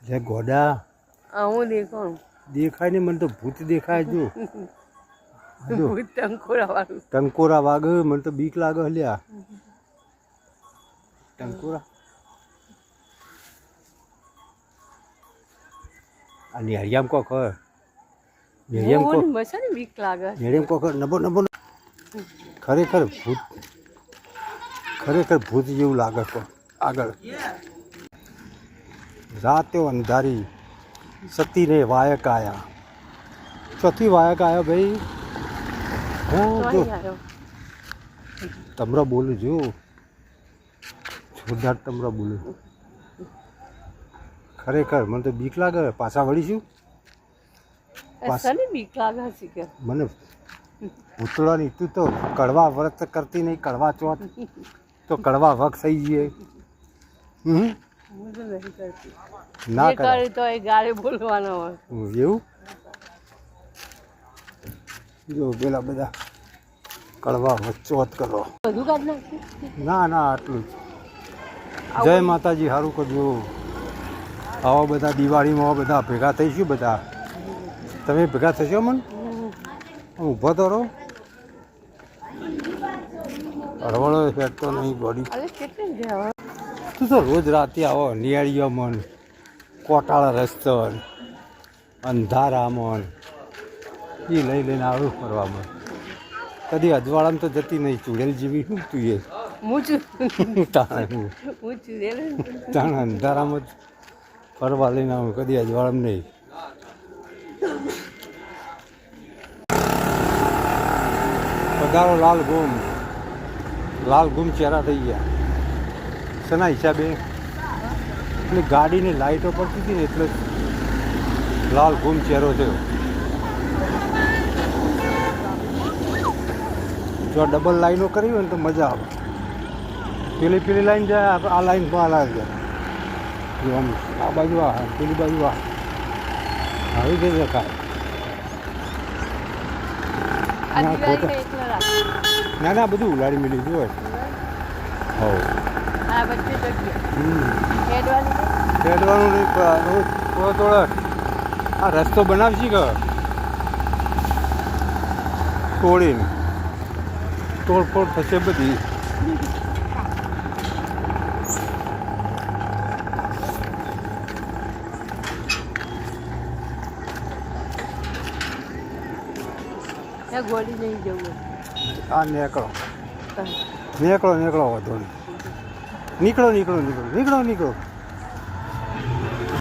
લે ગોડા હું દેખાણું દેખાય ને મને તો ભૂત દેખાય જો ભૂત ટંકોરા વાળું ટંકોરા વાગે મને તો બીક લાગે હલ્યા ટંકોરા આ નેરિયામ કોક નેરિયામ કોક મસાને બીક લાગે નેરિયામ કોક નબો નબો ખરેખર ભૂત જેવું લાગે તો આગળ રાતે અંધારી સતીને વાયક આયા ચોથી વાયક આયા ભાઈ હું જો તમરા બોલું જો જોરદાર તમરા બોલું ખરેખર મને તો બીક લાગે પાછા વળીશું બીક લાગે છે મને ઉતળવાની તું તો કડવા વ્રત કરતી નહીં કડવા ચોથ તો કડવા વખ થઈ જઈએ ના કરે તો એ ગાળે બોલવાનો હોય એવું જો પેલા બધા કડવા વચ્ચોત કરો બધું કાઢ નાખ્યું ના ના આટલું જ જય માતાજી સારું કરજો આવા બધા દિવાળીમાં બધા ભેગા થઈશું બધા તમે ભેગા થશો મને ઊભો તો રહો હળવળો હેડ તો નહીં બોડી તું તો રોજ રાતે આવો નિયાળીઓ મન કોટાળા રસ્તો અંધારામણ એ લઈને આવું ફરવામાં કદી અજવાળામાં તો જતી નહીં ચૂડેલ જેવી શું તું એ તાણે અંધારામાં જ ફરવા લઈને આવું કદી અજવાળામાં નહીં પધારો લાલ ગુમ ચહેરા થઈ ગયા શેના હિસાબે એટલે ગાડીની લાઇટો પડતી હતી ને એટલે લાલ ગુમ ચહેરો થયો જો ડબલ લાઈનો કરી હોય ને તો મજા આવે પેલી લાઈન જાય આ લાઈન તો આ લાઈન જાય જો આમ આ બાજુ આ પેલી બાજુ આ આવી જઈ શકાય ના ના બધું ઉલાડી મેળવી જોવે હેડવાનું નહીં થોડો આ રસ્તો બનાવશી કે તોડીને તોડફોડ થશે બધી ગોળી નહીં જવું આ નીકળો વાંધો નહીં નીકળો